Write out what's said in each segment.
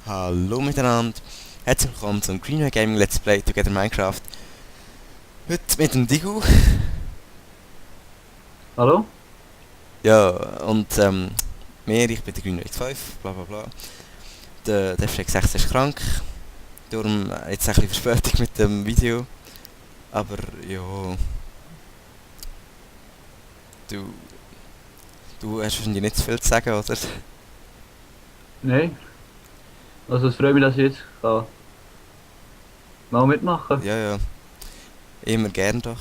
Hallo miteinander, herzlich willkommen zum Greenway Gaming Let's Play Together Minecraft. Heute mit dem Digu. Hallo? Ja, und mir, ich bin der Greenway X5, bla bla bla. Der F6 ist krank, darum jetzt ein bisschen Verspätung mit dem Video. Aber ja, du, du hast wahrscheinlich nicht zu viel zu sagen, oder? Nein. Also es freut mich, dass ich jetzt kann mal mitmachen Ja, ja, immer gern doch.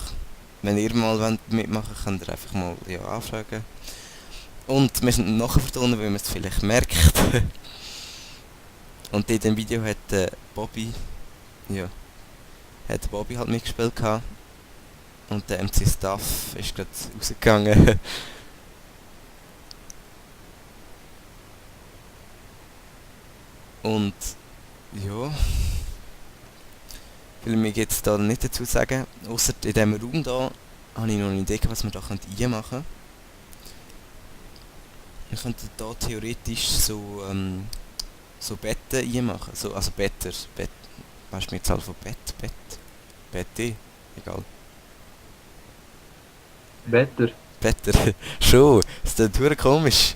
Wenn ihr mal wollt mitmachen wollt, könnt ihr einfach mal ja, anfragen. Und wir sind nachher vertonen, weil man es vielleicht merkt. Und in dem Video hat Bobby, ja, hat Bobby halt mitgespielt gehabt. Und der MC Stuff ist gerade rausgegangen. Und ja, will mir jetzt da nicht dazu sagen. Außer in diesem Raum da habe ich noch eine Idee, was wir da reinmachen könnten. Wir könnten da theoretisch so Betten reinmachen. So, also Better. Weißt du die Zahl von Bette? Egal. Wetter. Better. Schon. Das ist verdammt komisch.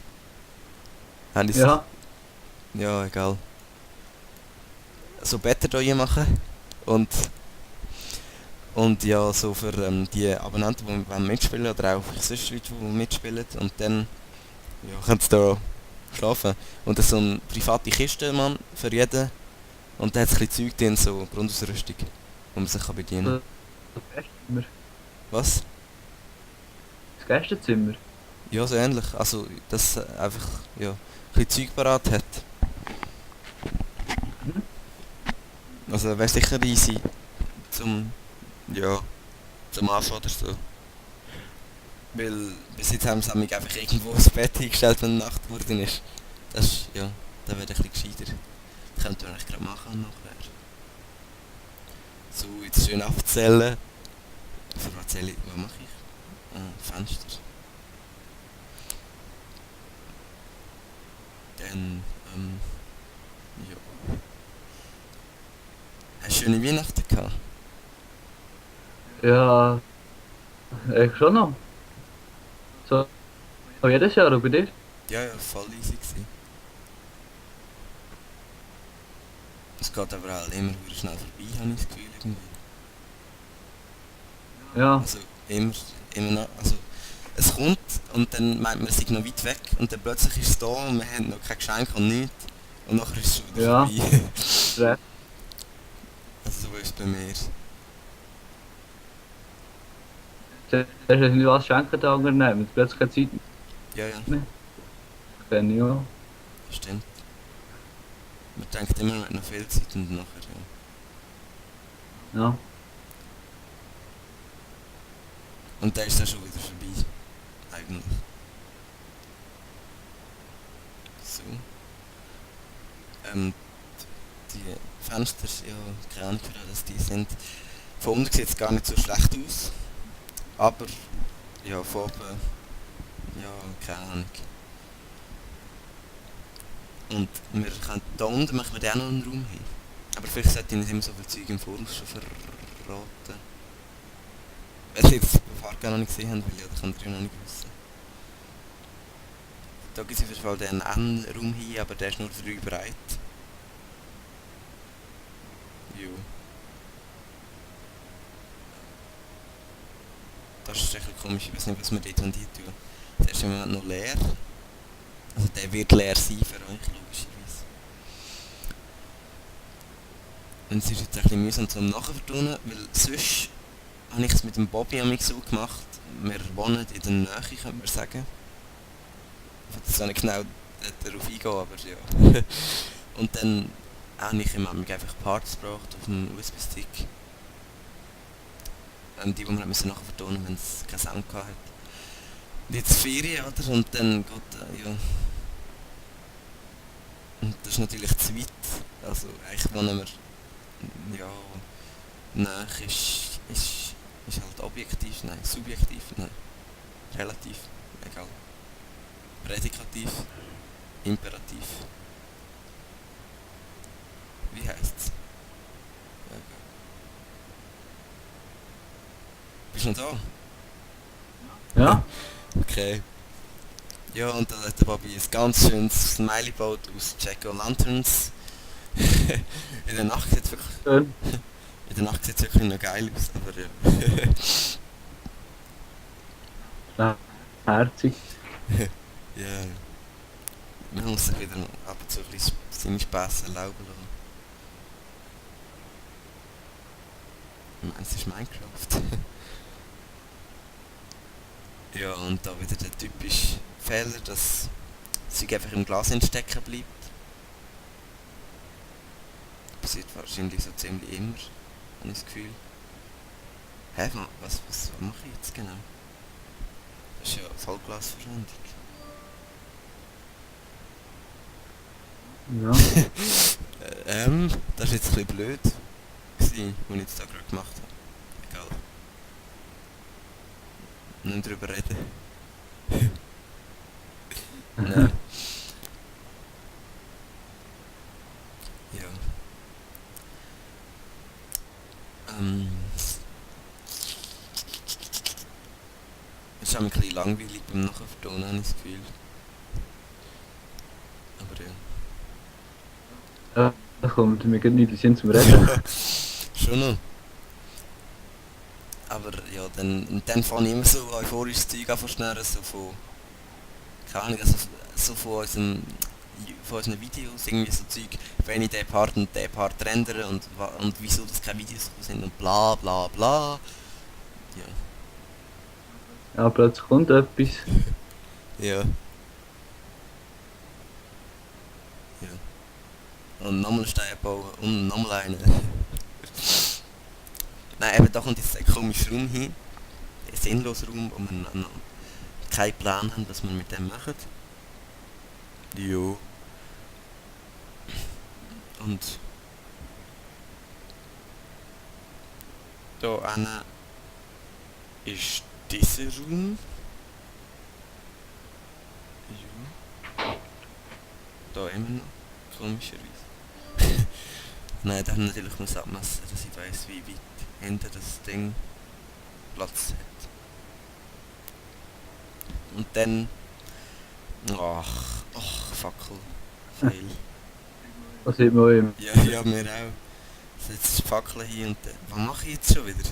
Haben die Ja. Ja, egal. So Better hier machen und ja, so für die Abonnenten, die wollen mitspielen oder auch für sonst Leute, die mitspielen und dann ja, können sie da schlafen. Und das ist so eine private Kiste, Mann, für jeden und da hat es ein bisschen Zeug drin, so Grundausrüstung, wo man sich kann bedienen Das Gästezimmer. Was? Das Gästezimmer. Ja, so ähnlich. Also, dass einfach ja, ein bisschen Zeug parat hat. Mhm. Also wäre sicher easy zum, ja, zum Anfang oder so. Weil bis jetzt haben sie mich einfach irgendwo ins Bett hingestellt, wenn Nacht geworden ist. Das ist, ja, da wäre ein bisschen gescheiter. Das könnte man eigentlich gerade machen nachher. So, jetzt schön aufzählen. Für was zähle ich? Was mache ich? Fenster. Dann, ja. Hast du schöne Weihnachten gehabt? Ja, schon noch. So, jedes Jahr, und bei dir? Ja, ja, voll easy gewesen. Es geht aber halt immer wieder schnell vorbei, habe ich das Gefühl irgendwie. Ja. Also immer noch, also es kommt und dann meint man, es ist noch weit weg und dann plötzlich ist es da und wir haben noch kein Geschenk und nichts und nachher ist es schon wieder Ja. vorbei. Recht. Also so ist es bei mir. Zuerst hast du nicht was schenken, der andere nehmen. Jetzt plötzlich keine Zeit Ja, ja, mehr. Kenn ich auch. das stimmt. Man denkt immer, man hat noch viel Zeit und nachher, ja. Ja. Und dann ist es schon wieder vorbei. Eigentlich. So. Ähm, die Fenster, ja, keine Ahnung, wie das die sind. Von unten sieht es gar nicht so schlecht aus. Aber, ja, von oben, ja, keine Ahnung. Und wir können, da unten machen wir dann auch noch einen Raum hin. Aber vielleicht sollte ich nicht immer so viel Zeug im Voraus schon verraten. Weil ihr das bevor gar noch nicht gesehen habt, weil ja, das könnt ihr ja noch nicht wissen. Da gibt es auf jeden Fall den N-Raum hin, aber der ist nur 3 breit. Jo. Das ist echt komisch, ich weiß nicht, was wir dort tun. Der ist im Moment noch leer. Also der wird leer sein für euch, logischerweise. Und es ist jetzt ein bisschen mühsam zum Nachvertonen, weil sonst habe ich es mit dem Bobby am so gemacht. Wir wohnen in der Nähe, könnte man sagen. Ich will jetzt auch nicht genau darauf eingehen, aber ja. Und dann habe ich ihm einfach Parts gebraucht auf dem USB-Stick. Die wir müssen nachher vertonen, wenn es keinen Sound gehabt hat. Und jetzt Ferien, oder? Und dann geht, ja. Und das ist natürlich zu weit. Also eigentlich wohnen wir, ja, näher ist halt objektiv, nein, subjektiv, nein, relativ, egal. Prädikativ, Imperativ. Bist du noch da? Ja? Okay. Ja, und dann hat der Bobby ein ganz schönes Smiley gebaut aus Jack-O'-Lanterns. In der Nacht sieht es wirklich, Schön. in der Nacht sieht's wirklich noch geil aus, aber ja. Ja, herzig. Ja, man muss sich wieder ab und zu ein bisschen seine Späße erlauben lassen. Ich meine, es ist Minecraft. Ja, und da wieder der typische Fehler, dass das Zeug einfach im Glas stecken bleibt. Passiert wahrscheinlich so ziemlich immer, habe ich das Gefühl. Hä, was mache ich jetzt genau? Das ist ja Vollglasverschwendung. Ja. Das ist jetzt ein bisschen blöd gewesen, was ich jetzt da gerade gemacht habe. Egal. Nicht drüber reden. Nein. Ja. Es ist auch ein bisschen langweilig beim Nachvertonen, habe ich das Gefühl. Aber ja. Ja, da kommt mir gerade nicht in den Sinn zum Reden. Schon noch. Aber ja, dann fange ich immer so euphorisches Zeug an zu schnurren, so von, keine Ahnung, also so von unseren Videos, irgendwie so Zeug, wenn ich den Part und den Part rendere und wieso das keine Videos gekommen sind und bla bla bla. Ja. Ja, plötzlich kommt etwas. Ja. Ja. Und nochmal einen Stein bauen und nochmal einen. Nein, eben da kommt jetzt ein komischer Raum hin. Ein sinnloser Raum, wo wir noch keinen Plan haben, was wir mit dem machen. Jo. Und da hinten ist dieser Raum. Ja. Da immer noch. Komischerweise. Nein, da haben wir natürlich muss abmessen, dass ich weiss, wie weit hinter das Ding Platz hat. Und dann... Ach, Fackel. Fail. Das sieht man auch immer. Ja, mir auch. So, jetzt ist die Fackel hier und dann... Was mache ich jetzt schon wieder?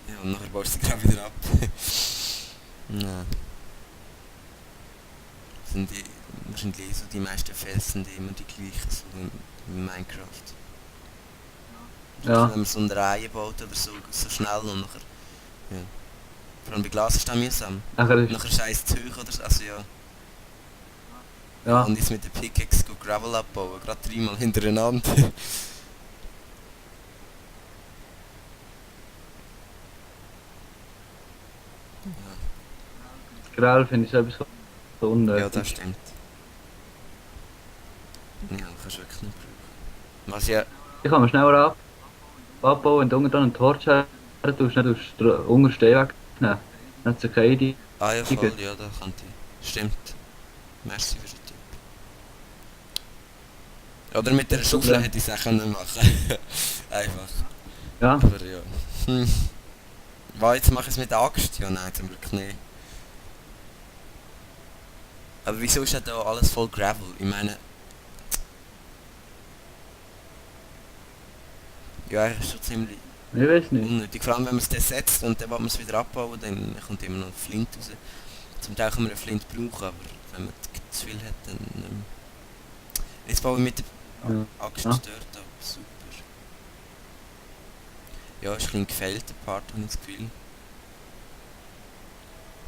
Ja, und nachher baust du sie gerade wieder ab. Nein. Sind die... Wahrscheinlich so die meisten Fälle sind immer die gleichen, so in Minecraft. Ja. Wenn man so eine Reihe baut oder so, so schnell und nachher... Ja. Vor allem bei Glas ist das mühsam. Nachher ist, Nachher scheiß zu hoch oder so, also ja. ja. Und jetzt mit der Pickaxe Gravel abbauen, gerade 3-mal hintereinander. Ja. Grell finde ich etwas so Ja, unnötig. das stimmt. Ja, das kannst du wirklich nicht brauchen. Was ja... Ich kann mir schneller abbauen, wenn du unten dann einen Torch her tust, nicht aus der Untersteh wegnehmen. Dann hat es keine Idee. Ah ja, voll, ja, da könnte ich. Stimmt. Merci für den Tipp. Oder mit der Schaufel hätte ich es auch können machen. Einfach. Ja. Aber ja. Jetzt mache ich es mit der Axt? Ja, nein, zum Glück nicht. Aber wieso ist da alles voll Gravel? Ich meine... Ja, eigentlich ist schon ziemlich Ich weiß nicht. unnötig. Vor allem wenn man es dann setzt und dann will man es wieder abbauen, dann kommt immer noch ein Flint raus. Zum Teil kann man einen Flint brauchen, aber wenn man zu viel hat, dann... Jetzt baue ich mit der Axt Ja. dort ab. Super. Ja, ist ein bisschen gefällt, der Part, habe ich das Gefühl.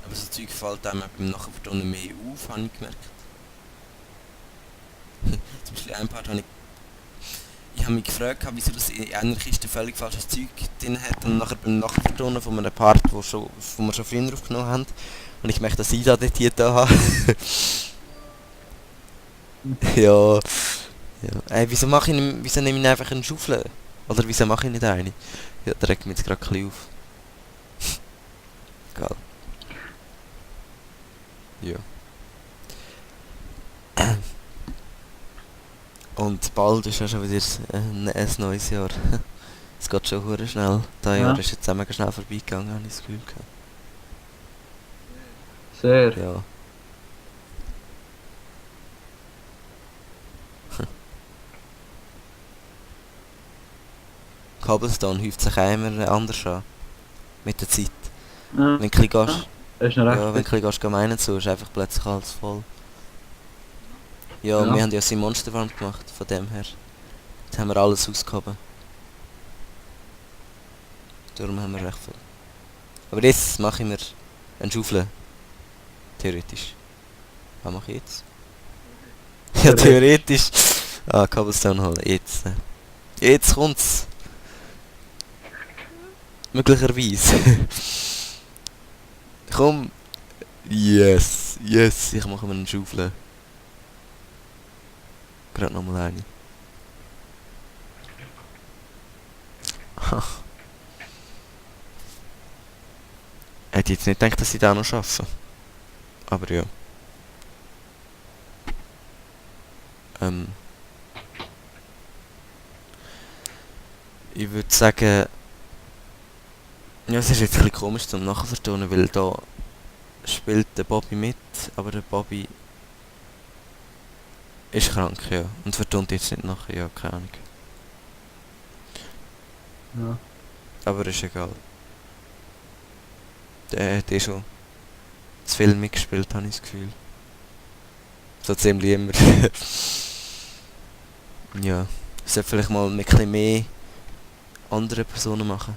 Aber so Zeug fällt einem beim Nachvertonen mehr auf, habe ich gemerkt. Zum Beispiel ein Part habe ich habe mich gefragt, wieso das in einer Kiste völlig falsches Zeug drin hat und nachher beim Nachvertonen von einem Part, wo wir schon früher aufgenommen haben, und ich möchte das Ida datiert haben. Ja. Ja. Ey, wieso nehme ich nicht einfach eine Schaufel? Oder wieso mache ich nicht eine? Ja, da regt mich jetzt gerade ein bisschen auf. Geil. Ja. Und bald ist ja schon wieder ein neues Jahr. Es geht schon hure schnell. Das Ja, Jahr ist jetzt auch mega schnell vorbeigegangen, habe ich das Gefühl gehabt. sehr. Ja. Cobblestone häuft sich auch immer anders an. Mit der Zeit. Ja, Wenn du ein bisschen gehst, das ist noch ja, wenn du ein recht. bisschen gehst meinen so, ist einfach plötzlich alles voll. Ja, Ja. wir haben ja so Monsterwand gemacht, von dem her. Jetzt haben wir alles ausgehoben. Darum haben wir recht voll. Aber jetzt mache ich mir eine Schaufel. Theoretisch. Was mache ich jetzt? Ja, theoretisch. Ah, Cobblestone holen. Jetzt. Jetzt kommt's. Möglicherweise. Komm. Yes. Yes. Ich mache mir eine Schaufel. Gerade nochmal eine. Hätte jetzt nicht gedacht, dass ich da noch schaffe. Aber ja. Ich würde sagen, ja, es ist jetzt ein bisschen komisch zum Nachvertonen, weil da spielt der Bobby mit, aber der Bobby ist krank, ja. Und vertont jetzt nicht nachher, ja, keine Ahnung. Ja. Aber ist egal. Der hat eh schon zu viel mitgespielt, habe ich das Gefühl. So ziemlich immer. Ja. Ich sollte vielleicht mal ein bisschen mehr andere Personen machen.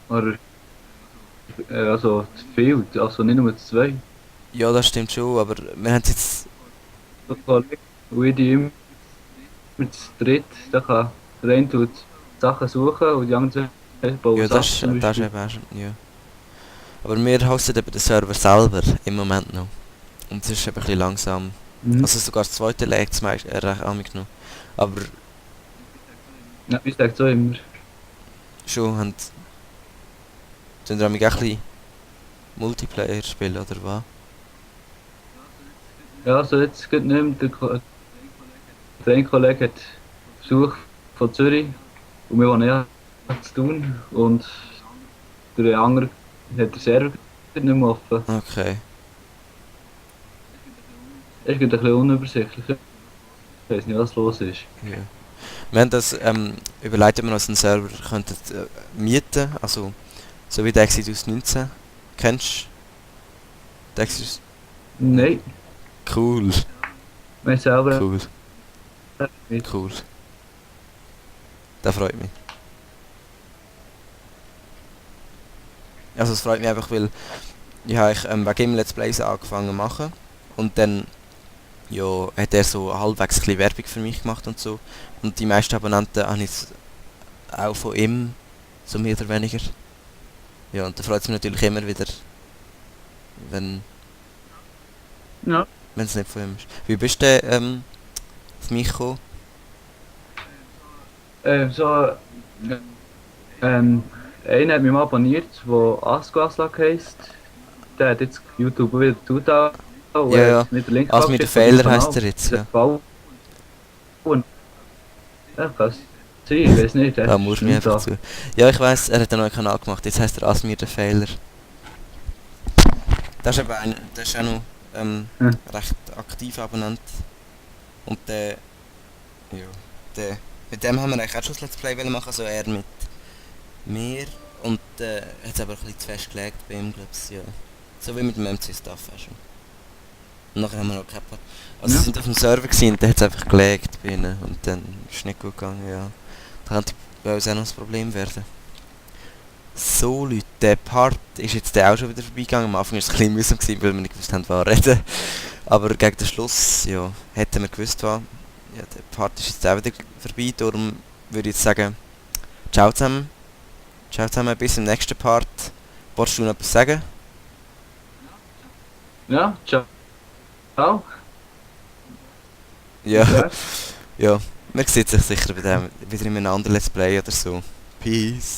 Oder, also, zu viel, also nicht nur zu zwei. Ja, das stimmt schon, aber wir haben es jetzt... So Kollegen, und die immer zu dritt, da kann der eine tut Sachen suchen und die anderen bauen Ja, Sachen zum das ist Beispiel. eben auch schon... Ja. Aber wir hosten eben den Server selber, im Moment noch. Und es ist eben ein bisschen langsam. Mhm. Also sogar das zweite lägt es recht amig noch. Aber Ja, ich sage so immer. schon haben... Dann wir auch ein bisschen Multiplayer spielen, oder was? Ja, also jetzt geht nicht mehr. Der eine Kollege hat Besuch von Zürich und wir wollen ja zu tun. Und der andere hat den Server nicht mehr offen. Okay. Es ist ein bisschen unübersichtlich. Ich weiß nicht, was los ist. Ja. Wir haben das überlegt, ob wir uns einen Server könnten, mieten, also so wie der Exodus 19. Kennst du? Der Exodus? Nein, Cool. wir selber Cool. nicht. Cool. Das freut mich. Also es freut mich einfach, weil ich habe wegen ihm Let's Plays angefangen zu machen und dann ja, hat er so halbwegs ein bisschen Werbung für mich gemacht und so. Und die meisten Abonnenten habe ich auch von ihm, so mehr oder weniger. Ja, und da freut es mich natürlich immer wieder, wenn Ja. es nicht von ihm ist. Wie bist du auf mich gekommen? So, einer hat mich mal abonniert, der Ask heisst. Der hat jetzt YouTube wieder zugetan. Und Ja, ja. hat mir den Link Also mit der geschickt von seinem Fehler heisst Kanal. er jetzt, ja. Und ja, kann es sein, ich weiß nicht. Da muss mir einfach zu. Ja, ich weiss, er hat einen neuen Kanal gemacht, jetzt heisst er Asmir der Fehler. Das ist eben der ist auch noch recht aktiv Abonnent. Und der, ja, mit dem haben wir eigentlich auch schon das Let's Play wollen machen, also er mit mir. Und hat es aber ein bisschen zu fest gelegt bei ihm, glaube ich, ja. So wie mit dem MC-Stuff auch schon. Und nachher haben wir auch gehabt. Also Ja. sie sind auf dem Server gewesen, und der hat es einfach gelegt bei ihnen und dann ist es nicht gut gegangen, ja. Da könnte bei uns auch noch ein Problem werden. So Leute, der Part ist jetzt auch schon wieder vorbeigegangen. Am Anfang war es ein bisschen mühsam, weil wir nicht gewusst haben, was reden. Aber gegen den Schluss, ja, hätten wir gewusst, was. Ja, der Part ist jetzt auch wieder vorbei, darum würde ich jetzt sagen, ciao zusammen. Ciao zusammen, bis im nächsten Part. Wolltest du noch etwas sagen? Ja, ciao. Ciao. Ja. Ja. Ja, man sieht sich sicher bei dem, wieder in einem anderen Let's Play oder so. Peace.